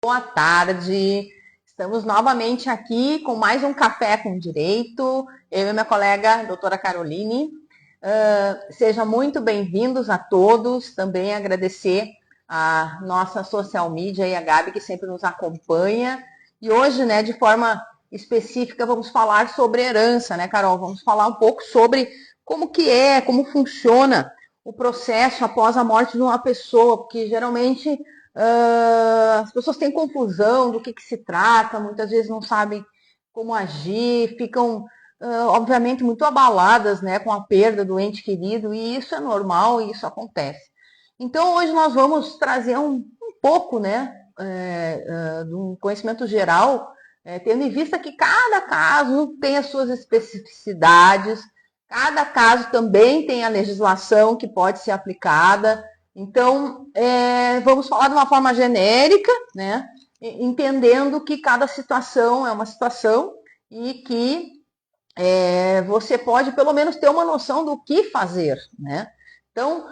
Boa tarde, estamos novamente aqui com mais um Café com Direito, eu e minha colega doutora Caroline. Sejam muito bem-vindos a todos, também agradecer a nossa social media e a Gabi que sempre nos acompanha. E hoje, né, de forma específica, vamos falar sobre herança, né, Carol? Vamos falar um pouco sobre como funciona o processo após a morte de uma pessoa, porque geralmente as pessoas têm confusão do que se trata, muitas vezes não sabem como agir, ficam, obviamente, muito abaladas, né, com a perda do ente querido, e isso é normal e isso acontece. Então, hoje nós vamos trazer um pouco, né, de um conhecimento geral, tendo em vista que cada caso tem as suas especificidades, cada caso também tem a legislação que pode ser aplicada. Então, vamos falar de uma forma genérica, né? Entendendo que cada situação é uma situação e que você pode pelo menos ter uma noção do que fazer, né? Então,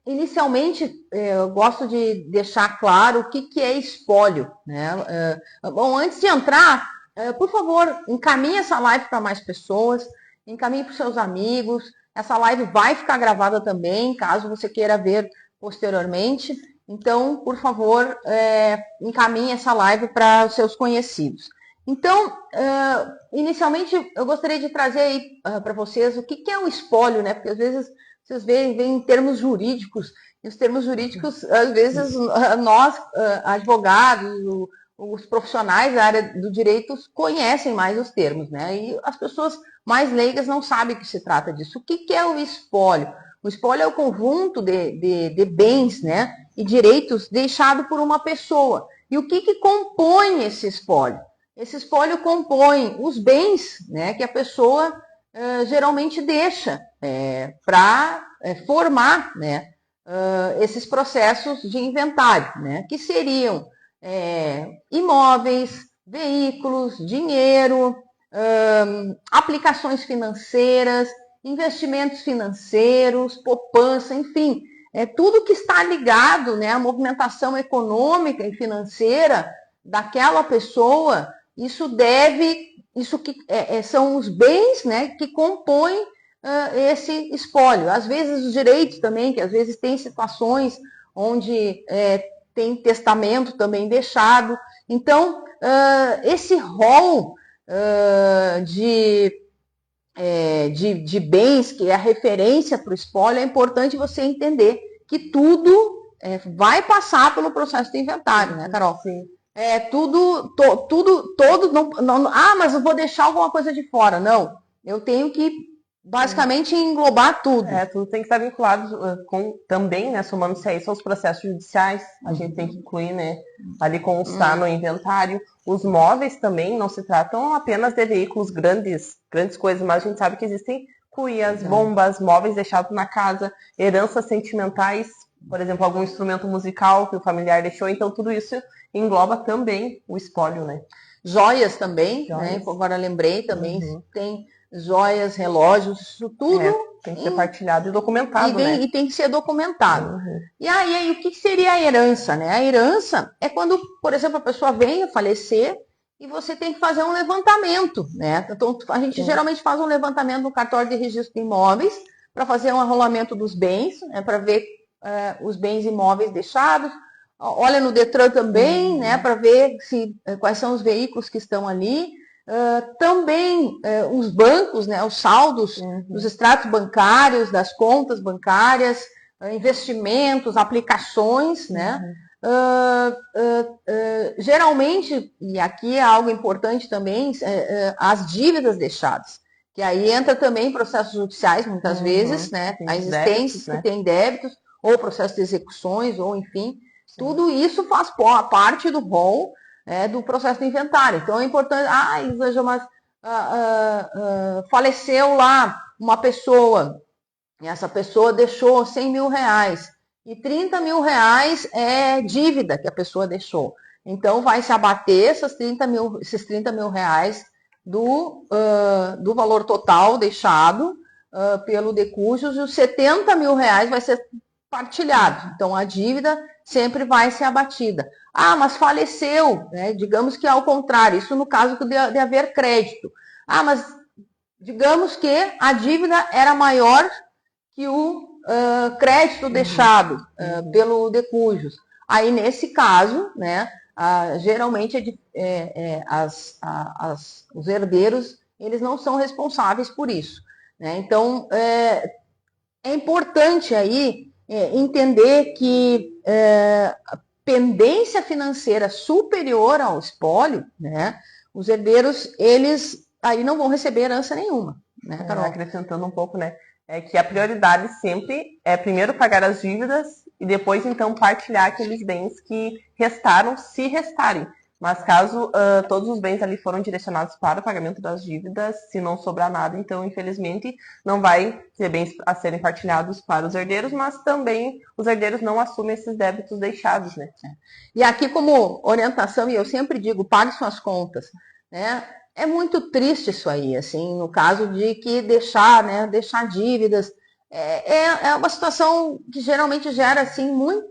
inicialmente, eu gosto de deixar claro o que é espólio, né? Bom, antes de entrar, por favor, encaminhe essa live para mais pessoas, encaminhe para os seus amigos. Essa live vai ficar gravada também, caso você queira ver posteriormente. Então, por favor, encaminhe essa live para os seus conhecidos. Então, inicialmente, eu gostaria de trazer aí para vocês o que é o espólio, né? Porque às vezes vocês veem termos jurídicos, e os termos jurídicos, às vezes, nós, advogados, os profissionais da área do direito conhecem mais os termos, né? E as pessoas mais leigas não sabem o que se trata disso. O que é o espólio? O espólio é o conjunto de bens, né, e direitos deixado por uma pessoa. E o que compõe esse espólio? Esse espólio compõe os bens, né, que a pessoa geralmente deixa para formar, né, esses processos de inventário, né, que seriam imóveis, veículos, dinheiro, aplicações financeiras, investimentos financeiros, poupança, enfim, tudo que está ligado, né, à movimentação econômica e financeira daquela pessoa. Isso são os bens, né, que compõem esse espólio. Às vezes os direitos também, que às vezes tem situações onde tem testamento também deixado. Então, esse rol de bens, que é a referência para o espólio, é importante você entender que tudo vai passar pelo processo de inventário, né, Carol? Sim. Mas eu vou deixar alguma coisa de fora. Não, eu tenho que basicamente englobar tudo. Tudo tem que estar vinculado também, né, somando-se a isso aos processos judiciais. A gente tem que incluir, né, ali constar no inventário. Os móveis também não se tratam apenas de veículos grandes coisas, mas a gente sabe que existem cuias, bombas, móveis deixados na casa, heranças sentimentais, por exemplo, algum instrumento musical que o familiar deixou. Então, tudo isso engloba também o espólio, né? Joias também, né? Agora lembrei também, tem joias, relógios, isso tudo tem que ser partilhado e documentado, né? E tem que ser documentado. E aí, o que seria a herança, né? A herança é quando, por exemplo, a pessoa vem a falecer e você tem que fazer um levantamento, né? Então, a gente geralmente faz um levantamento no cartório de registro de imóveis para fazer um arrolamento dos bens, né? Para ver os bens imóveis deixados. Olha no Detran também, né? Para ver quais são os veículos que estão ali. Também os bancos, né, os saldos dos extratos bancários, das contas bancárias, investimentos, aplicações, né? Geralmente, e aqui é algo importante também, as dívidas deixadas, que aí entra também processos judiciais, muitas vezes, né? A existência que tem débitos, ou processo de execuções, ou enfim, tudo isso faz parte do rol do processo de inventário. Então é importante, Elisângela, mas faleceu lá uma pessoa, e essa pessoa deixou 100 mil reais, e 30 mil reais é dívida que a pessoa deixou. Então vai se abater esses 30 mil reais do valor total deixado pelo decujus, e os 70 mil reais vai ser partilhado. Então a dívida sempre vai ser abatida. Ah, mas faleceu, né? Digamos que é ao contrário, isso no caso de haver crédito. Ah, mas digamos que a dívida era maior que o crédito deixado pelo de cujos. Aí, nesse caso, né, geralmente os herdeiros eles não são responsáveis por isso. Né? Então, é importante aí entender que a pendência financeira superior ao espólio, né, os herdeiros, eles aí não vão receber herança nenhuma. Né, Carol? Acrescentando um pouco, né? É que a prioridade sempre é primeiro pagar as dívidas e depois, então, partilhar aqueles bens que restaram, se restarem. Mas caso todos os bens ali foram direcionados para o pagamento das dívidas, se não sobrar nada, então, infelizmente, não vai ter bens a serem partilhados para os herdeiros, mas também os herdeiros não assumem esses débitos deixados, né? E aqui, como orientação, e eu sempre digo, pague suas contas, né? É muito triste isso aí, assim, no caso de que deixar dívidas, é uma situação que geralmente gera, assim, muita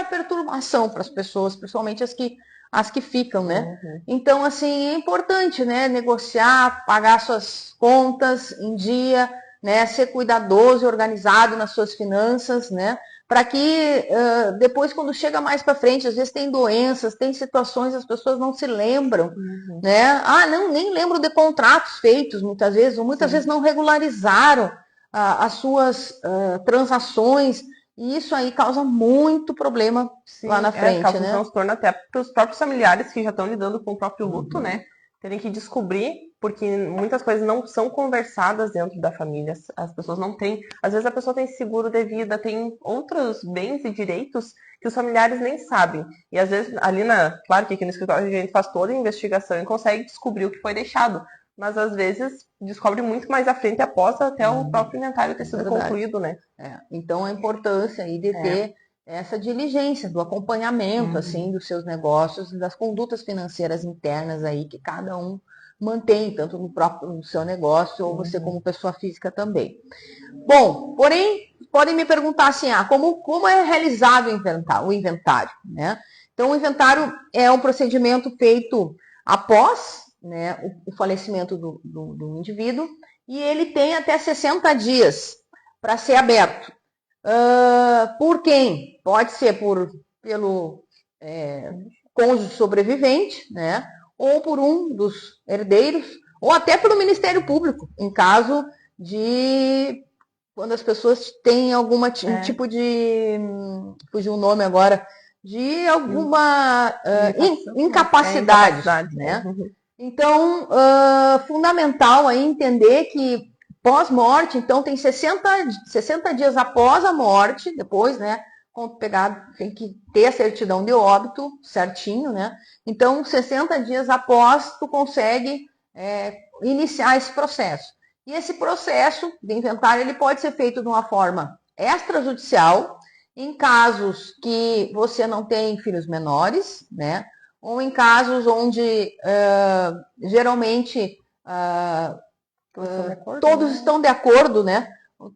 perturbação para as pessoas, principalmente as que ficam, né? Então, assim, é importante, né, negociar, pagar suas contas em dia, né, ser cuidadoso e organizado nas suas finanças, né? Para que depois, quando chega mais para frente, às vezes tem doenças, tem situações, as pessoas não se lembram, né? Ah, não, nem lembro de contratos feitos, muitas vezes, ou muitas vezes não regularizaram as suas transações, e isso aí causa muito problema lá na frente, causa né? um transtorno até para os próprios familiares que já estão lidando com o próprio luto, né? Terem que descobrir, porque muitas coisas não são conversadas dentro da família. As pessoas não têm. Às vezes a pessoa tem seguro de vida, tem outros bens e direitos que os familiares nem sabem. E às vezes, claro que aqui no escritório a gente faz toda a investigação e consegue descobrir o que foi deixado. Mas às vezes descobre muito mais à frente após até o próprio inventário ter sido concluído, né? Então a importância aí de ter essa diligência do acompanhamento assim dos seus negócios, das condutas financeiras internas aí que cada um mantém, tanto no seu negócio ou você como pessoa física também. Bom, porém, podem me perguntar assim, como é realizado o inventário, né? Então o inventário é um procedimento feito após, né, o falecimento do indivíduo, e ele tem até 60 dias para ser aberto. Por quem? Pode ser pelo cônjuge sobrevivente, né? Ou por um dos herdeiros, ou até pelo Ministério Público, em caso de quando as pessoas têm algum tipo de... fugiu o nome agora, de alguma incapacidade, né? Então, fundamental aí entender que pós-morte, então tem 60 dias após a morte, depois, né, tem que ter a certidão de óbito certinho, né? Então, 60 dias após, tu consegue iniciar esse processo. E esse processo de inventário, ele pode ser feito de uma forma extrajudicial, em casos que você não tem filhos menores, né? Ou em casos onde geralmente todos estão de acordo, né?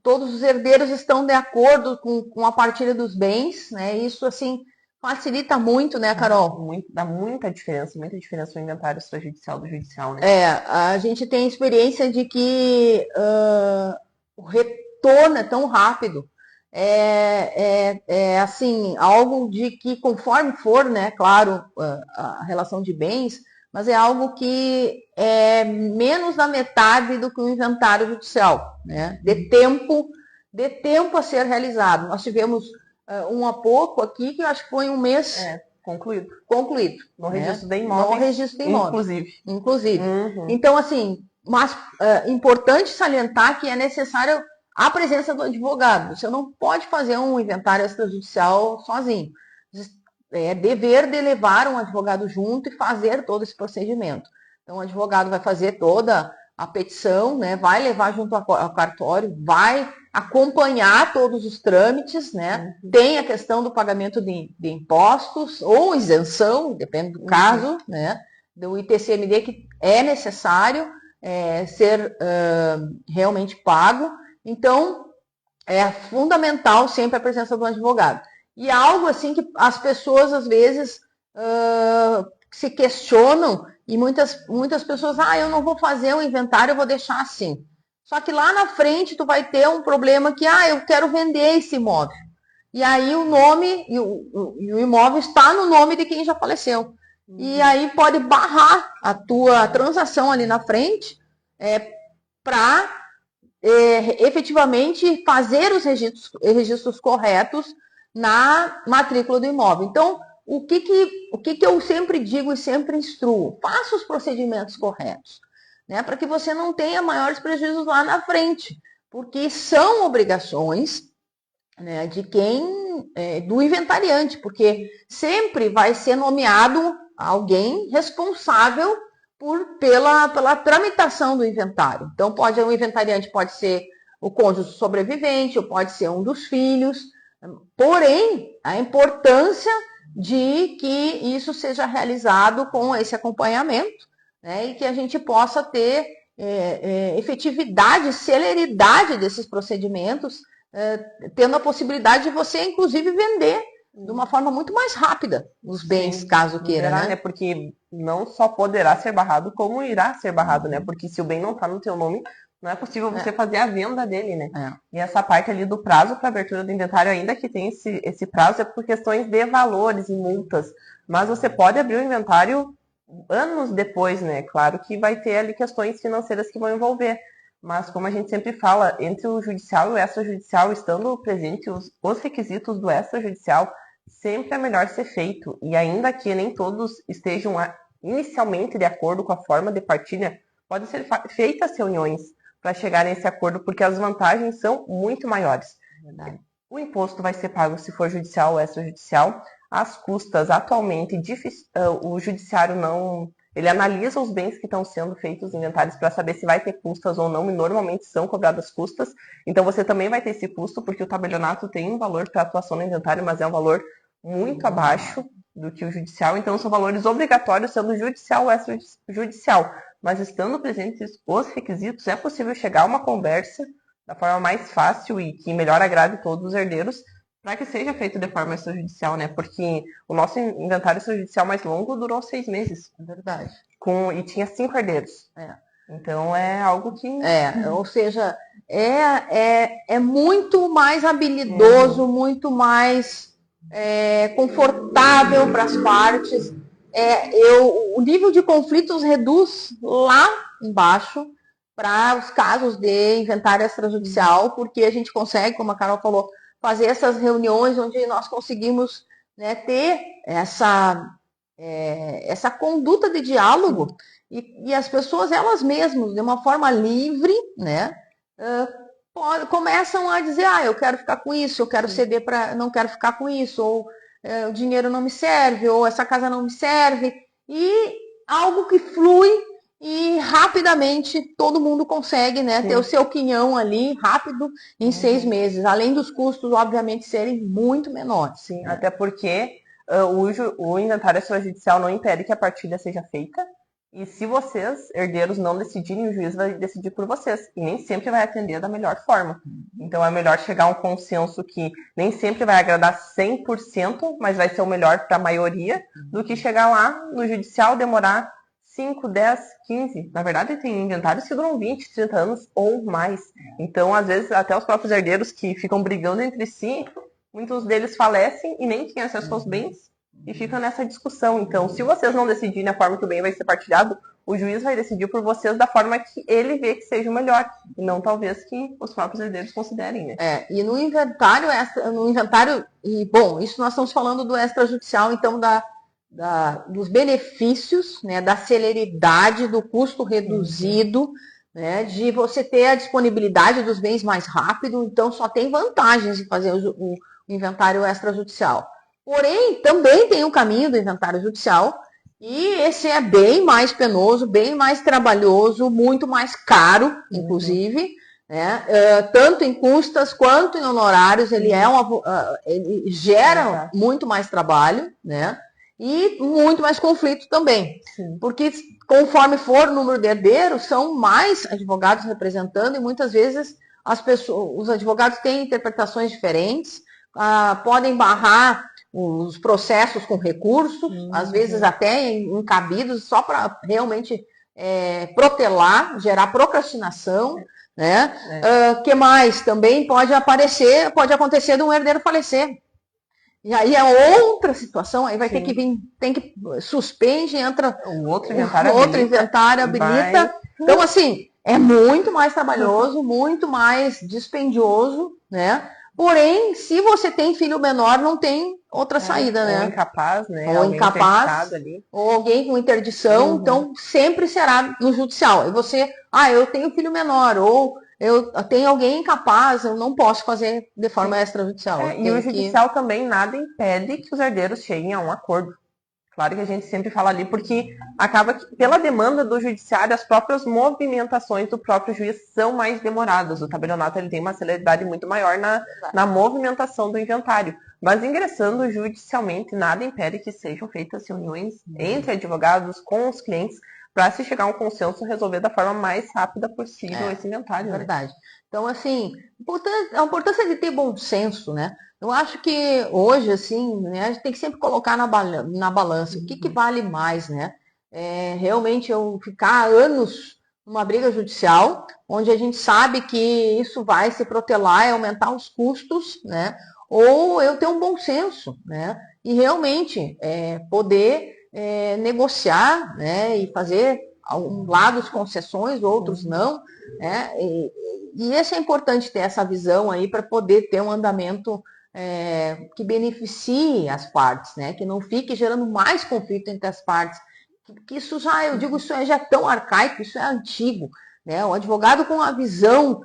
Todos os herdeiros estão de acordo com a partilha dos bens, né? Isso, assim, facilita muito, né, Carol? Dá muita diferença o inventário extrajudicial do judicial, né? A gente tem experiência de que o retorno é tão rápido, assim, algo de que conforme for, né, claro, a relação de bens, mas é algo que é menos da metade do que o inventário judicial, né? De tempo a ser realizado. Nós tivemos um há pouco aqui, que eu acho que foi um mês concluído. No registro de imóveis. No registro de imóveis. Inclusive. Uhum. Então, assim, mas importante salientar que é necessário a presença do advogado. Você não pode fazer um inventário extrajudicial sozinho. É dever de levar um advogado junto e fazer todo esse procedimento. Então, o advogado vai fazer toda a petição, né? Vai levar junto ao cartório, vai acompanhar todos os trâmites, né? Tem a questão do pagamento de impostos ou isenção, depende do caso, né? Do ITCMD, que é necessário ser realmente pago. Então, é fundamental sempre a presença do advogado. E algo assim que as pessoas às vezes se questionam e muitas pessoas, eu não vou fazer o inventário, eu vou deixar assim. Só que lá na frente tu vai ter um problema que, eu quero vender esse imóvel. E aí o nome e o imóvel está no nome de quem já faleceu. E aí pode barrar a tua transação ali na frente para efetivamente fazer os registros corretos na matrícula do imóvel. Então, o que eu sempre digo e sempre instruo? Faça os procedimentos corretos, né, para que você não tenha maiores prejuízos lá na frente, porque são obrigações, né, de do inventariante, porque sempre vai ser nomeado alguém responsável pela tramitação do inventário. Então, o inventariante pode ser o cônjuge sobrevivente, ou pode ser um dos filhos, porém, a importância de que isso seja realizado com esse acompanhamento, né, e que a gente possa ter efetividade, celeridade desses procedimentos, tendo a possibilidade de você, inclusive, vender de uma forma muito mais rápida os bens, caso queira, né? Porque não só poderá ser barrado, como irá ser barrado, né? Porque se o bem não está no teu nome, não é possível você fazer a venda dele, né? E essa parte ali do prazo para abertura do inventário, ainda que tem esse prazo, é por questões de valores e multas. Mas você pode abrir o inventário anos depois, né? Claro que vai ter ali questões financeiras que vão envolver. Mas, como a gente sempre fala, entre o judicial e o extrajudicial, estando presente os requisitos do extrajudicial, sempre é melhor ser feito. E ainda que nem todos estejam inicialmente de acordo com a forma de partilha, podem ser feitas reuniões para chegar nesse acordo, porque as vantagens são muito maiores. Verdade. O imposto vai ser pago se for judicial ou extrajudicial. As custas, atualmente, o judiciário não... Ele analisa os bens que estão sendo feitos inventários para saber se vai ter custas ou não, e normalmente são cobradas custas. Então você também vai ter esse custo, porque o tabelionato tem um valor para atuação no inventário, mas é um valor muito abaixo do que o judicial. Então são valores obrigatórios, sendo judicial ou extrajudicial. Mas estando presentes os requisitos, é possível chegar a uma conversa da forma mais fácil e que melhor agrade todos os herdeiros, para que seja feito de forma extrajudicial, né? Porque o nosso inventário extrajudicial mais longo durou 6 meses. É verdade. E tinha 5 herdeiros. Então é algo que... Ou seja, é muito mais habilidoso, muito mais confortável para as partes. O nível de conflitos reduz lá embaixo para os casos de inventário extrajudicial, porque a gente consegue, como a Carol falou, fazer essas reuniões onde nós conseguimos, né, ter essa conduta de diálogo e as pessoas, elas mesmas, de uma forma livre, né, começam a dizer, eu quero ficar com isso, eu quero ceder não quero ficar com isso, ou o dinheiro não me serve, ou essa casa não me serve, e algo que flui e rapidamente todo mundo consegue, né, ter o seu quinhão ali rápido em 6 meses, além dos custos, obviamente, serem muito menores. Sim, até porque o inventário extrajudicial não impede que a partilha seja feita, e se vocês, herdeiros, não decidirem, o juiz vai decidir por vocês, e nem sempre vai atender da melhor forma. Então é melhor chegar a um consenso que nem sempre vai agradar 100%, mas vai ser o melhor para a maioria, do que chegar lá no judicial, demorar 5, 10, 15. Na verdade, tem inventários que duram 20, 30 anos ou mais. Então, às vezes, até os próprios herdeiros que ficam brigando entre si, muitos deles falecem e nem têm acesso aos bens e ficam nessa discussão. Então, se vocês não decidirem a forma que o bem vai ser partilhado, o juiz vai decidir por vocês da forma que ele vê que seja o melhor, e não talvez que os próprios herdeiros considerem, né? E no inventário, bom, isso nós estamos falando do extrajudicial, então dos benefícios, né, da celeridade, do custo reduzido, né, de você ter a disponibilidade dos bens mais rápido, então só tem vantagens em fazer o inventário extrajudicial. Porém, também tem o caminho do inventário judicial, e esse é bem mais penoso, bem mais trabalhoso, muito mais caro, inclusive, né, tanto em custas quanto em honorários, ele gera muito mais trabalho, né? E muito mais conflito também. Porque conforme for o número de herdeiros, são mais advogados representando, e muitas vezes os advogados têm interpretações diferentes. podem barrar os processos com recurso, às vezes até encabidos, só para realmente protelar, gerar procrastinação, né? Que mais? Também pode acontecer de um herdeiro falecer. E aí é outra situação, aí vai ter que vir, suspende, entra o outro inventário habilita. Então, assim, é muito mais trabalhoso, muito mais dispendioso, né? Porém, se você tem filho menor, não tem outra saída, né? Ou incapaz, né? Ou incapaz, ou alguém com interdição, então sempre será no judicial. E você, eu tenho filho menor, ou eu tenho alguém incapaz, eu não posso fazer de forma extrajudicial. E o judicial também nada impede que os herdeiros cheguem a um acordo. Claro que a gente sempre fala ali, porque acaba que, pela demanda do judiciário, as próprias movimentações do próprio juiz são mais demoradas. O tabelionato ele tem uma celeridade muito maior na movimentação do inventário. Mas ingressando judicialmente, nada impede que sejam feitas reuniões entre advogados com os clientes para se chegar a um consenso e resolver da forma mais rápida possível esse inventário. É verdade. Então, assim, a importância de ter bom senso, né? Eu acho que hoje, assim, né, a gente tem que sempre colocar na balança o que vale mais, né? Realmente eu ficar anos numa briga judicial, onde a gente sabe que isso vai se protelar e aumentar os custos, né? Ou eu ter um bom senso, né? E realmente poder negociar, né? E fazer lados concessões, outros não, né? E isso é importante ter essa visão aí para poder ter um andamento que beneficie as partes, né? Que não fique gerando mais conflito entre as partes. Que isso isso já é tão arcaico, isso é antigo, né? O advogado com a visão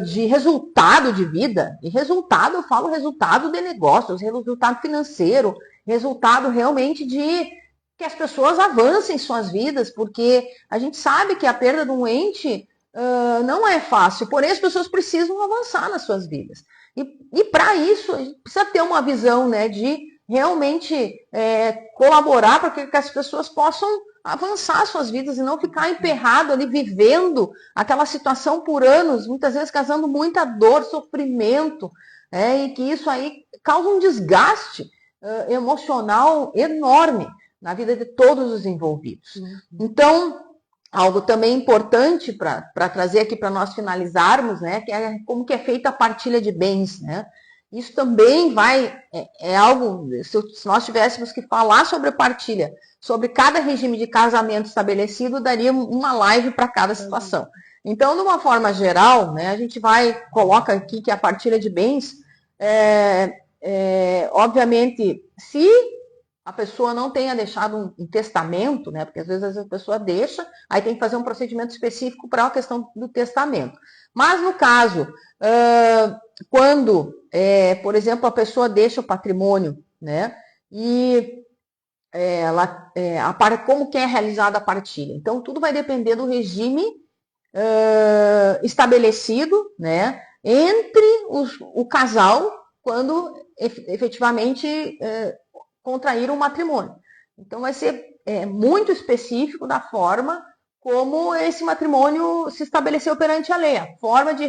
de resultado de vida, e resultado, eu falo resultado de negócios, resultado financeiro, resultado realmente de que as pessoas avancem suas vidas, porque a gente sabe que a perda de um ente não é fácil, porém as pessoas precisam avançar nas suas vidas. E para isso, a gente precisa ter uma visão, né, de realmente colaborar para que as pessoas possam avançar suas vidas e não ficar emperrado ali, vivendo aquela situação por anos, muitas vezes causando muita dor, sofrimento, e que isso aí causa um desgaste emocional enorme na vida de todos os envolvidos. Então, algo também importante para trazer aqui para nós finalizarmos, né, que é como que é feita a partilha de bens, né? Isso também algo, se nós tivéssemos que falar sobre a partilha, sobre cada regime de casamento estabelecido, daria uma live para cada situação. Então, de uma forma geral, né, a gente coloca aqui que a partilha de bens, obviamente, se a pessoa não tenha deixado um testamento, né? Porque às vezes a pessoa deixa, aí tem que fazer um procedimento específico para a questão do testamento. Mas no caso, quando, por exemplo, a pessoa deixa o patrimônio, né? E como que é realizada a partilha? Então, tudo vai depender do regime estabelecido, né? Entre o casal, quando efetivamente contrair um matrimônio. Então, vai ser muito específico da forma como esse matrimônio se estabeleceu perante a lei, a forma do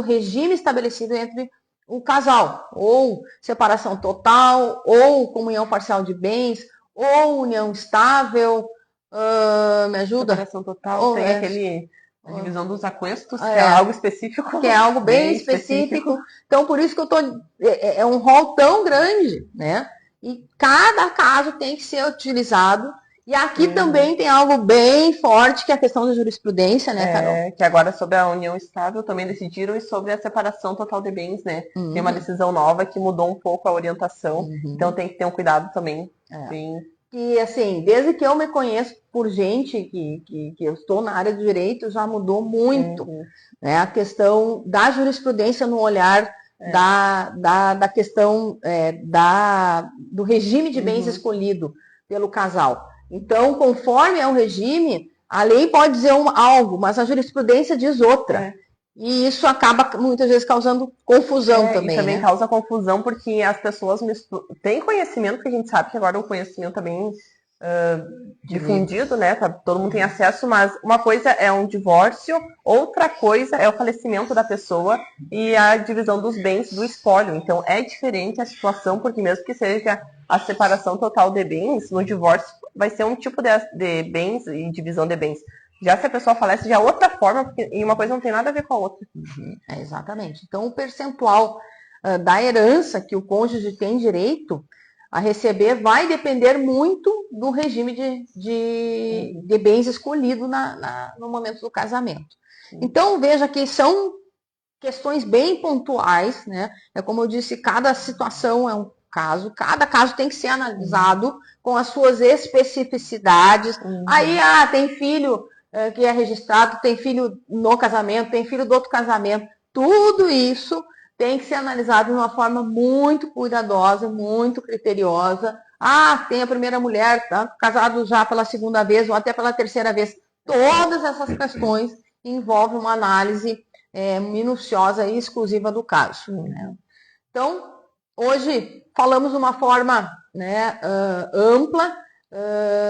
regime estabelecido entre o casal, ou separação total, ou comunhão parcial de bens, ou união estável, me ajuda? Separação total, tem a divisão dos aquestos, que é algo específico. Que é algo bem específico. Então, por isso que eu é um rol tão grande, né? E cada caso tem que ser utilizado. E aqui também tem algo bem forte, que é a questão da jurisprudência, né, Carol? Que agora sobre a união estável também decidiram, e sobre a separação total de bens, né? Tem uma decisão nova que mudou um pouco a orientação. Então tem que ter um cuidado também. E assim, desde que eu me conheço por gente que eu estou na área do direito, já mudou muito, né? A questão da jurisprudência no olhar da questão do regime de bens escolhido pelo casal. Então, conforme é o regime, a lei pode dizer algo, mas a jurisprudência diz outra. E isso acaba, muitas vezes, causando confusão também. E também, né? Causa confusão, porque as pessoas têm conhecimento, que a gente sabe que agora o conhecimento também difundido, né? Todo mundo tem acesso, mas uma coisa é um divórcio, outra coisa é o falecimento da pessoa e a divisão dos bens do espólio. Então é diferente a situação, porque mesmo que seja a separação total de bens, no divórcio vai ser um tipo de bens e divisão de bens. Já se a pessoa falece, já é outra forma, porque e uma coisa não tem nada a ver com a outra. Exatamente. Então, o percentual da herança que o cônjuge tem direito a receber vai depender muito do regime de bens escolhido no momento do casamento. Então, veja que são questões bem pontuais, né? É como eu disse, cada situação é um caso, cada caso tem que ser analisado com as suas especificidades. Aí, tem filho que é registrado, tem filho no casamento, tem filho do outro casamento. Tudo isso tem que ser analisado de uma forma muito cuidadosa, muito criteriosa. Tem a primeira mulher, tá casado já pela segunda vez ou até pela terceira vez. Todas essas questões envolvem uma análise minuciosa e exclusiva do caso. Né? Então, hoje falamos de uma forma ampla,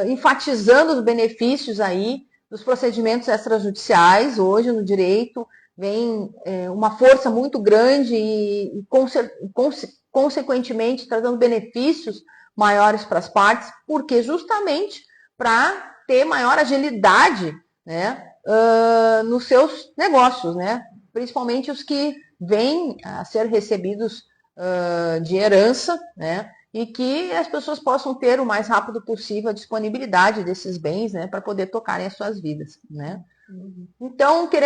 enfatizando os benefícios aí dos procedimentos extrajudiciais. Hoje no direito vem uma força muito grande e consequentemente trazendo benefícios maiores para as partes, porque justamente para ter maior agilidade, né, nos seus negócios, né? Principalmente os que vêm a ser recebidos de herança, né? E que as pessoas possam ter o mais rápido possível a disponibilidade desses bens, né? Para poder tocarem as suas vidas, né? Então, quer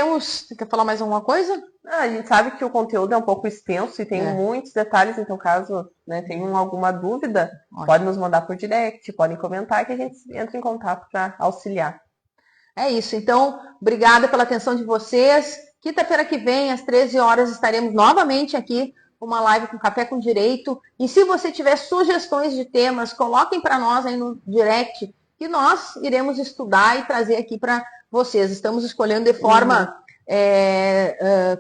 falar mais alguma coisa? A gente sabe que o conteúdo é um pouco extenso e tem muitos detalhes, então caso tenham alguma dúvida, pode nos mandar por direct, podem comentar que a gente entra em contato para auxiliar. É isso, então, obrigada pela atenção de vocês. Quinta-feira que vem, às 13 horas, estaremos novamente aqui com uma live com Café com Direito. E se você tiver sugestões de temas, coloquem para nós aí no direct, que nós iremos estudar e trazer aqui para vocês. Estamos escolhendo de forma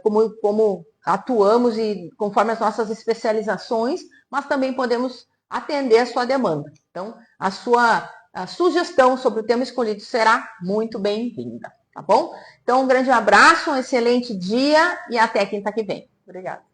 como atuamos e conforme as nossas especializações, mas também podemos atender a sua demanda. Então, a sugestão sobre o tema escolhido será muito bem-vinda, tá bom? Então, um grande abraço, um excelente dia e até quinta que vem. Obrigada.